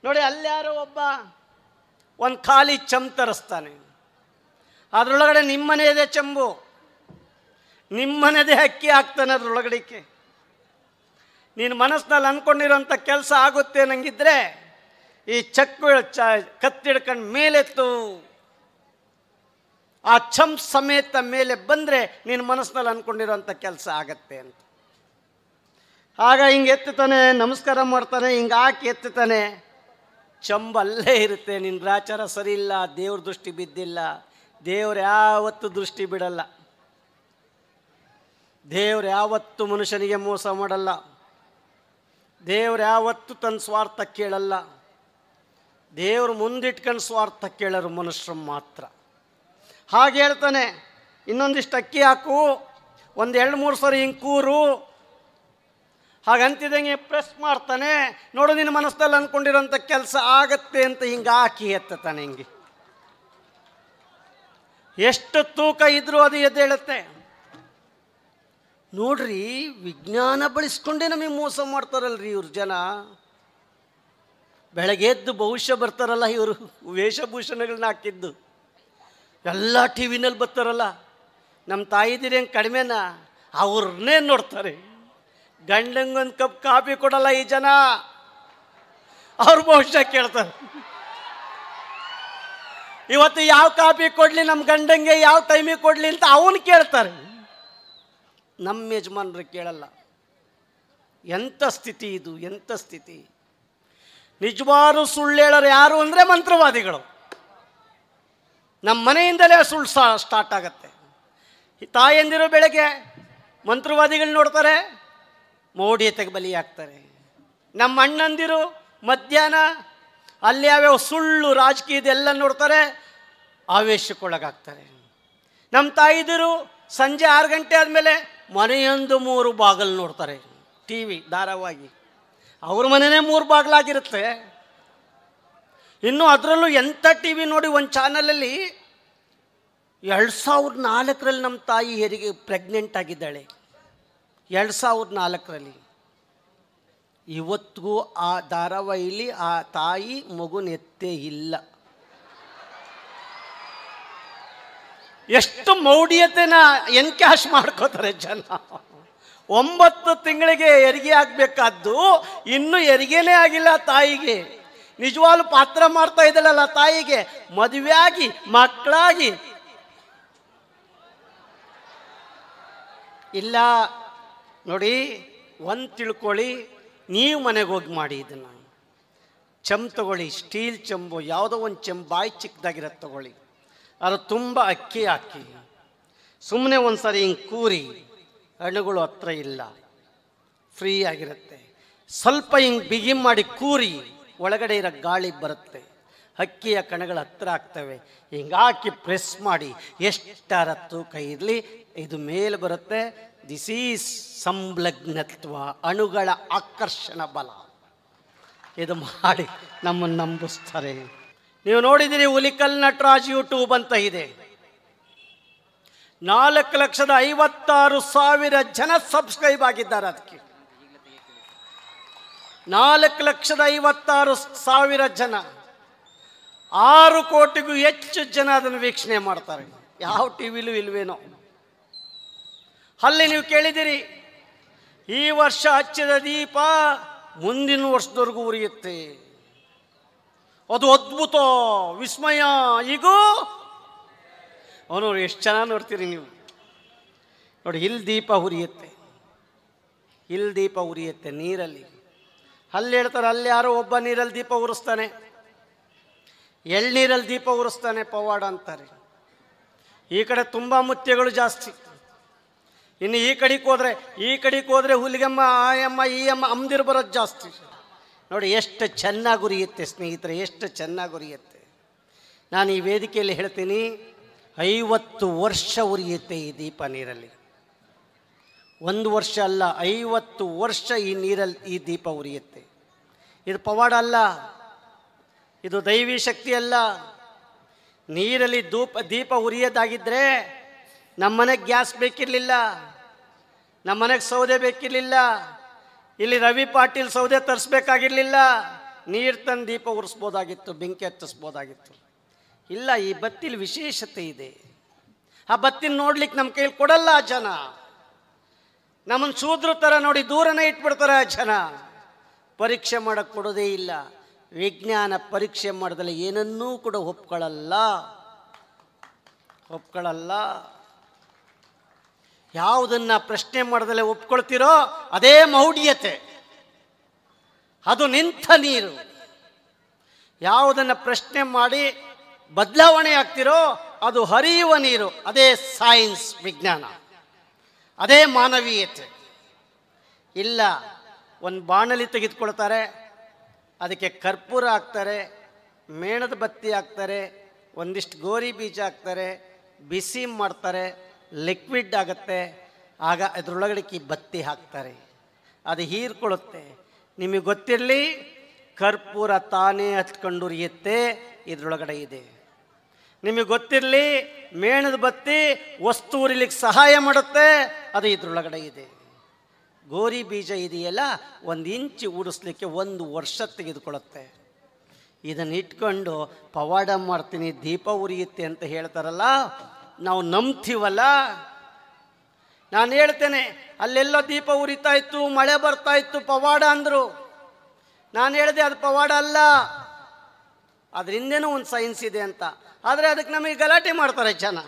ನೋಡಿ, ಅಲ್ಯಾರೋ ಒಬ್ಬ ಒಂದು ಖಾಲಿ ಚಮ್ ತರಿಸ್ತಾನೆ. ಅದರೊಳಗಡೆ ನಿಮ್ಮನೆಯದೇ ಚೆಂಬು, ನಿಮ್ಮನೆಯದೇ ಅಕ್ಕಿ ಹಾಕ್ತಾನೆ ಅದರೊಳಗಡೆಗೆ. ನೀನು ಮನಸ್ಸಿನಲ್ಲಿ ಅಂದ್ಕೊಂಡಿರೋಂಥ ಕೆಲಸ ಆಗುತ್ತೆ ನಂಗಿದ್ರೆ ಈ ಕತ್ತಿಡ್ಕೊಂಡು ಮೇಲೆತ್ತು, ಆ ಚಮ್ ಸಮೇತ ಮೇಲೆ ಬಂದರೆ ನೀನು ಮನಸ್ಸಿನಲ್ಲಿ ಅಂದ್ಕೊಂಡಿರೋಂಥ ಕೆಲಸ ಆಗತ್ತೆ ಅಂತ. ಆಗ ಹಿಂಗೆ ಎತ್ತುತ್ತಾನೆ, ನಮಸ್ಕಾರ ಮಾಡ್ತಾನೆ, ಹಿಂಗೆ ಹಾಕಿ ಎತ್ತುತ್ತಾನೆ, ಚಂಬಲ್ಲೇ ಇರುತ್ತೆ. ನಿನ್ನ ಗ್ರಾಚಾರ ಸರಿ ಇಲ್ಲ, ದೇವ್ರ ದೃಷ್ಟಿ ಬಿದ್ದಿಲ್ಲ. ದೇವ್ರು ಯಾವತ್ತೂ ದೃಷ್ಟಿ ಬಿಡಲ್ಲ. ದೇವ್ರು ಯಾವತ್ತೂ ಮನುಷ್ಯನಿಗೆ ಮೋಸ ಮಾಡಲ್ಲ. ದೇವ್ರು ಯಾವತ್ತೂ ತನ್ನ ಸ್ವಾರ್ಥ ಕೇಳಲ್ಲ. ದೇವ್ರು ಮುಂದಿಟ್ಕೊಂಡು ಸ್ವಾರ್ಥ ಕೇಳೋರು ಮನುಷ್ಯರು ಮಾತ್ರ. ಹಾಗೆ ಹೇಳ್ತಾನೆ, ಇನ್ನೊಂದಿಷ್ಟು ಅಕ್ಕಿ ಹಾಕು, ಒಂದು 2-3 ಸರಿ ಹಿಂಗೆ ಕೂರು. ಹಾಗಂತಿದಂಗೆ ಪ್ರೆಸ್ ಮಾಡ್ತಾನೆ. ನೋಡು, ನಿನ್ನ ಮನಸ್ಸಲ್ಲಿ ಅಂದ್ಕೊಂಡಿರೋಂಥ ಕೆಲಸ ಆಗತ್ತೆ ಅಂತ ಹಿಂಗೆ ಹಾಕಿ ಎತ್ತಾನೆ. ಹಿಂಗೆ ಎಷ್ಟು ತೂಕ ಇದ್ರೂ ಅದು ಎದ್ದೇಳುತ್ತೆ. ನೋಡ್ರಿ, ವಿಜ್ಞಾನ ಬಳಸ್ಕೊಂಡೇ ನಮಗೆ ಮೋಸ ಮಾಡ್ತಾರಲ್ರಿ ಇವ್ರ ಜನ. ಬೆಳಗ್ಗೆ ಎದ್ದು ಭವಿಷ್ಯ ಬರ್ತಾರಲ್ಲ ಇವರು, ವೇಷಭೂಷಣಗಳನ್ನ ಹಾಕಿದ್ದು ಎಲ್ಲ ಟಿ ವಿನಲ್ಲಿ ಬರ್ತಾರಲ್ಲ. ನಮ್ಮ ತಾಯಿದಿರಿ ಹೆಂಗೆ ಕಡಿಮೆನಾ? ಅವ್ರನ್ನೇ ನೋಡ್ತಾರೆ. ಗಂಡಂಗೊಂದು ಕಪ್ ಕಾಫಿ ಕೊಡಲ್ಲ ಈ ಜನ, ಅವ್ರ ಭವಿಷ್ಯ ಕೇಳ್ತಾರೆ. ಇವತ್ತು ಯಾವ ಕಾಫಿ ಕೊಡಲಿ ನಮ್ಮ ಗಂಡಂಗೆ, ಯಾವ ಟೈಮಿಗೆ ಕೊಡಲಿ ಅಂತ ಅವನು ಕೇಳ್ತಾರೆ. ನಮ್ಮ ಯಜಮಾನ್ರು ಕೇಳಲ್ಲ. ಎಂಥ ಸ್ಥಿತಿ ಇದು, ಎಂಥ ಸ್ಥಿತಿ! ನಿಜವಾರು ಸುಳ್ಳು ಹೇಳೋರು ಯಾರು ಅಂದರೆ ಮಂತ್ರವಾದಿಗಳು. ನಮ್ಮ ಮನೆಯಿಂದಲೇ ಸುಳ್ಳು ಸ್ಟಾರ್ಟ್ ಆಗತ್ತೆ. ತಾಯಂದಿರು ಬೆಳಗ್ಗೆ ಮಂತ್ರವಾದಿಗಳು ನೋಡ್ತಾರೆ, ಮೌಢ್ಯತೆಗೆ ಬಲಿಯಾಗ್ತಾರೆ. ನಮ್ಮ ಅಣ್ಣಂದಿರು ಮಧ್ಯಾಹ್ನ ಅಲ್ಲಿ ಯಾವ್ಯಾವ ಸುಳ್ಳು ರಾಜಕೀಯದೆಲ್ಲ ನೋಡ್ತಾರೆ, ಆವೇಶಕ್ಕೊಳಗಾಗ್ತಾರೆ. ನಮ್ಮ ತಾಯಿದಿರು ಸಂಜೆ 6 ಗಂಟೆ ಆದಮೇಲೆ ಮನೆಯೊಂದು 3 ಬಾಗಿಲು ನೋಡ್ತಾರೆ, ಟಿ ವಿ ಧಾರಾವಾಹಿ. ಅವ್ರ ಮನೆಯೇ 3 ಬಾಗಿಲಾಗಿರುತ್ತೆ. ಇನ್ನು ಅದರಲ್ಲೂ ಎಂಥ ಟಿ ವಿ ನೋಡಿ, ಒಂದು ಚಾನಲಲ್ಲಿ 2004ರಲ್ಲಿ ನಮ್ಮ ತಾಯಿ ಹೆರಿಗೆ ಪ್ರೆಗ್ನೆಂಟ್ ಆಗಿದ್ದಾಳೆ. 2004ರಲ್ಲಿ. ಇವತ್ತಿಗೂ ಆ ಧಾರಾವಾಹಿಲಿ ಆ ತಾಯಿ ಮಗುನೆತ್ತೇ ಇಲ್ಲ. ಎಷ್ಟು ಮೌಢ್ಯತೆನ ಎನ್ಕ್ಯಾಶ್ ಮಾಡ್ಕೋತಾರೆ ಜನ. 9 ತಿಂಗಳಿಗೆ ಹೆರಿಗೆ ಆಗಬೇಕಾದ್ದು ಇನ್ನೂ ಹೆರಿಗೆನೇ ಆಗಿಲ್ಲ ತಾಯಿಗೆ. ನಿಜವಾಗ್ಲೂ ಪಾತ್ರ ಮಾಡ್ತಾ ಇದ್ದಲ್ಲ ತಾಯಿಗೆ, ಮದುವೆಯಾಗಿ ಮಕ್ಕಳಾಗಿ ಇಲ್ಲ. ನೋಡಿ, ಒಂದು ತಿಳ್ಕೊಳ್ಳಿ, ನೀವು ಮನೆಗೆ ಹೋಗಿ ಮಾಡಿ ಇದನ್ನು. ಚೆಂಬು ತಗೊಳ್ಳಿ, ಸ್ಟೀಲ್ ಚೆಂಬು, ಯಾವುದೋ ಒಂದು ಚೆಂಬು ಬಾಯಿ ಚಿಕ್ಕದಾಗಿರೋದು ತಗೊಳ್ಳಿ, ಅದು ತುಂಬ ಅಕ್ಕಿ ಹಾಕಿ ಸುಮ್ಮನೆ ಒಂದು ಸರಿ ಹಿಂಗೆ ಕೂರಿ, ಹಣ್ಣುಗಳು ಹತ್ರ ಇಲ್ಲ, ಫ್ರೀ ಆಗಿರುತ್ತೆ. ಸ್ವಲ್ಪ ಹಿಂಗೆ ಬಿಗಿ ಮಾಡಿ ಕೂರಿ, ಒಳಗಡೆ ಇರೋ ಗಾಳಿ ಬರುತ್ತೆ, ಅಕ್ಕಿಯ ಕಣಗಳು ಹತ್ರ ಆಗ್ತವೆ. ಹಿಂಗೆ ಹಾಕಿ ಪ್ರೆಸ್ ಮಾಡಿ, ಎಷ್ಟರ ತೂಕ ಇರಲಿ ಇದು ಮೇಲೆ ಬರುತ್ತೆ. ದಿಸ್ ಈಸ್ ಸಂಲಗ್ನತ್ವ, ಅಣುಗಳ ಆಕರ್ಷಣ ಬಲ. ಇದು ಮಾಡಿ ನಮ್ಮನ್ನು ನಂಬಿಸ್ತಾರೆ. ನೀವು ನೋಡಿದಿರಿ, ಹುಲಿಕಲ್ ನಟರಾಜ್ ಯೂಟ್ಯೂಬ್ ಅಂತ ಇದೆ. 4,56,000 ಜನ ಸಬ್ಸ್ಕ್ರೈಬ್ ಆಗಿದ್ದಾರೆ. ಅದಕ್ಕೆ 4,56,000 ಜನ, 6 ಕೋಟಿಗೂ ಹೆಚ್ಚು ಜನ ಅದನ್ನು ವೀಕ್ಷಣೆ ಮಾಡ್ತಾರೆ. ಯಾವ ಟಿ ವಿಲೂ ಇಲ್ವೇನೋ. ಅಲ್ಲಿ ನೀವು ಕೇಳಿದಿರಿ, ಈ ವರ್ಷ ಹಚ್ಚಿದ ದೀಪ ಮುಂದಿನ ವರ್ಷದವರೆಗೂ ಉರಿಯುತ್ತೆ. ಅದು ಅದ್ಭುತ, ವಿಸ್ಮಯ. ಈಗ ಅವನು ಎಷ್ಟು ಚೆನ್ನಾಗಿ ನೋಡ್ತೀರಿ ನೀವು. ನೋಡಿ, ಇಲ್ಲಿ ದೀಪ ಉರಿಯುತ್ತೆ, ಇಲ್ಲಿ ದೀಪ ಉರಿಯುತ್ತೆ ನೀರಲ್ಲಿ. ಅಲ್ಲಿ ಹೇಳ್ತಾರೆ, ಅಲ್ಲಿ ಯಾರೋ ಒಬ್ಬ ನೀರಲ್ಲಿ ದೀಪ ಉರಿಸ್ತಾನೆ, ಎಳ್ನೀರಲ್ಲಿ ದೀಪ ಉರಿಸ್ತಾನೆ, ಪವಾಡ ಅಂತಾರೆ. ಈ ಕಡೆ ತುಂಬ ಮುತ್ಯಗಳು ಜಾಸ್ತಿ. ಇನ್ನು ಈ ಕಡೆಗೆ ಹೋದರೆ ಹುಲಿಗಮ್ಮ, ಆಯಮ್ಮ, ಈ ಅಮ್ಮ, ಅಮ್ದಿರು ಬರೋದು ಜಾಸ್ತಿ. ನೋಡಿ ಎಷ್ಟು ಚೆನ್ನಾಗಿ ಉರಿಯುತ್ತೆ ಸ್ನೇಹಿತರೆ, ಎಷ್ಟು ಚೆನ್ನಾಗಿ ಉರಿಯುತ್ತೆ. ನಾನು ಈ ವೇದಿಕೆಯಲ್ಲಿ ಹೇಳ್ತೀನಿ, 50 ವರ್ಷ ಉರಿಯುತ್ತೆ ಈ ದೀಪ ನೀರಲ್ಲಿ. 1 ವರ್ಷ ಅಲ್ಲ, 50 ವರ್ಷ ಈ ನೀರಲ್ಲಿ ಈ ದೀಪ ಉರಿಯುತ್ತೆ. ಇದು ಪವಾಡ ಅಲ್ಲ, ಇದು ದೈವಿ ಶಕ್ತಿ ಅಲ್ಲ. ನೀರಲ್ಲಿ ದೀಪ ಉರಿಯೋದಾಗಿದ್ದರೆ ನಮ್ಮನೆಗೆ ಗ್ಯಾಸ್ ಬೇಕಿರಲಿಲ್ಲ, ನಮ್ಮನೆಗೆ ಸೌದೆ ಬೇಕಿರಲಿಲ್ಲ, ಇಲ್ಲಿ ರವಿ ಪಾಟೀಲ್ ಸೌದೆ ತರಿಸ್ಬೇಕಾಗಿರಲಿಲ್ಲ, ನೀರು ತಂದು ದೀಪ ಉರಿಸ್ಬೋದಾಗಿತ್ತು, ಬೆಂಕಿ ಹತ್ತಿಸ್ಬೋದಾಗಿತ್ತು. ಇಲ್ಲ, ಈ ಬತ್ತಿಲಿ ವಿಶೇಷತೆ ಇದೆ. ಆ ಬತ್ತಿನ ನೋಡ್ಲಿಕ್ಕೆ ನಮ್ಮ ಕೈಲಿ ಕೊಡಲ್ಲ ಆ ಜನ. ನಮ್ಮನ್ನು ಶೂದ್ರ ಥರ ನೋಡಿ ದೂರನೇ ಇಟ್ಬಿಡ್ತಾರೆ ಆ ಜನ. ಪರೀಕ್ಷೆ ಮಾಡೋಕ್ಕೆ ಕೊಡೋದೇ ಇಲ್ಲ. ವಿಜ್ಞಾನ ಪರೀಕ್ಷೆ ಮಾಡಿದಲ್ಲಿ ಏನನ್ನೂ ಕೂಡ ಒಪ್ಕೊಳ್ಳಲ್ಲ. ಯಾವುದನ್ನು ಪ್ರಶ್ನೆ ಮಾಡ್ದಲೇ ಒಪ್ಕೊಳ್ತಿರೋ ಅದೇ ಮೌಢ್ಯತೆ, ಅದು ನಿಂತ ನೀರು. ಯಾವುದನ್ನು ಪ್ರಶ್ನೆ ಮಾಡಿ ಬದಲಾವಣೆ ಆಗ್ತಿರೋ ಅದು ಹರಿಯುವ ನೀರು. ಅದೇ ಸೈನ್ಸ್, ವಿಜ್ಞಾನ, ಅದೇ ಮಾನವೀಯತೆ. ಇಲ್ಲ, ಒಂದು ಬಾಣಲಿ ತೆಗೆದುಕೊಳ್ತಾರೆ, ಅದಕ್ಕೆ ಕರ್ಪೂರ ಹಾಕ್ತಾರೆ, ಮೇಣದ ಬತ್ತಿ ಹಾಕ್ತಾರೆ, ಒಂದಿಷ್ಟು ಗೋರಿ ಬೀಜ ಹಾಕ್ತಾರೆ, ಬಿಸಿ ಮಾಡ್ತಾರೆ, ಲಿಕ್ವಿಡ್ ಆಗುತ್ತೆ. ಆಗ ಅದರೊಳಗಡೆ ಬತ್ತಿ ಹಾಕ್ತಾರೆ, ಅದು ಹೀರ್ಕೊಳ್ಳುತ್ತೆ. ನಿಮಗೆ ಗೊತ್ತಿರಲಿ, ಕರ್ಪೂರ ತಾನೇ ಹತ್ಕೊಂಡು ಉರಿಯುತ್ತೆ, ಇದರೊಳಗಡೆ ಇದೆ. ನಿಮಗೆ ಗೊತ್ತಿರಲಿ, ಮೇಣದ ಬತ್ತಿ ವಸ್ತು ಉರಿಲಿಕ್ಕೆ ಸಹಾಯ ಮಾಡುತ್ತೆ, ಅದು ಇದರೊಳಗಡೆ ಇದೆ. ಗೋರಿ ಬೀಜ ಇದೆಯಲ್ಲ, 1 ಇಂಚು ಉಡಿಸ್ಲಿಕ್ಕೆ 1 ವರ್ಷ ತೆಗೆದುಕೊಳ್ಳುತ್ತೆ. ಇದನ್ನು ಇಟ್ಕೊಂಡು ಪವಾಡ ಮಾಡ್ತೀನಿ, ದೀಪ ಉರಿಯುತ್ತೆ ಅಂತ ಹೇಳ್ತಾರಲ್ಲ, ನಾವು ನಂಬ್ತೀವಲ್ಲ. ನಾನು ಹೇಳ್ತೇನೆ, ಅಲ್ಲೆಲ್ಲ ದೀಪ ಉರಿತಾ ಇತ್ತು, ಮಳೆ ಬರ್ತಾ ಇತ್ತು, ಪವಾಡ ಅಂದರು. ನಾನು ಹೇಳಿದೆ ಅದು ಪವಾಡ ಅಲ್ಲ, ಅದ್ರ ಹಿಂದೆನೂ ಒಂದು ಸೈನ್ಸ್ ಇದೆ ಅಂತ. ಆದರೆ ಅದಕ್ಕೆ ನಮಗೆ ಗಲಾಟೆ ಮಾಡ್ತಾರೆ ಜನ.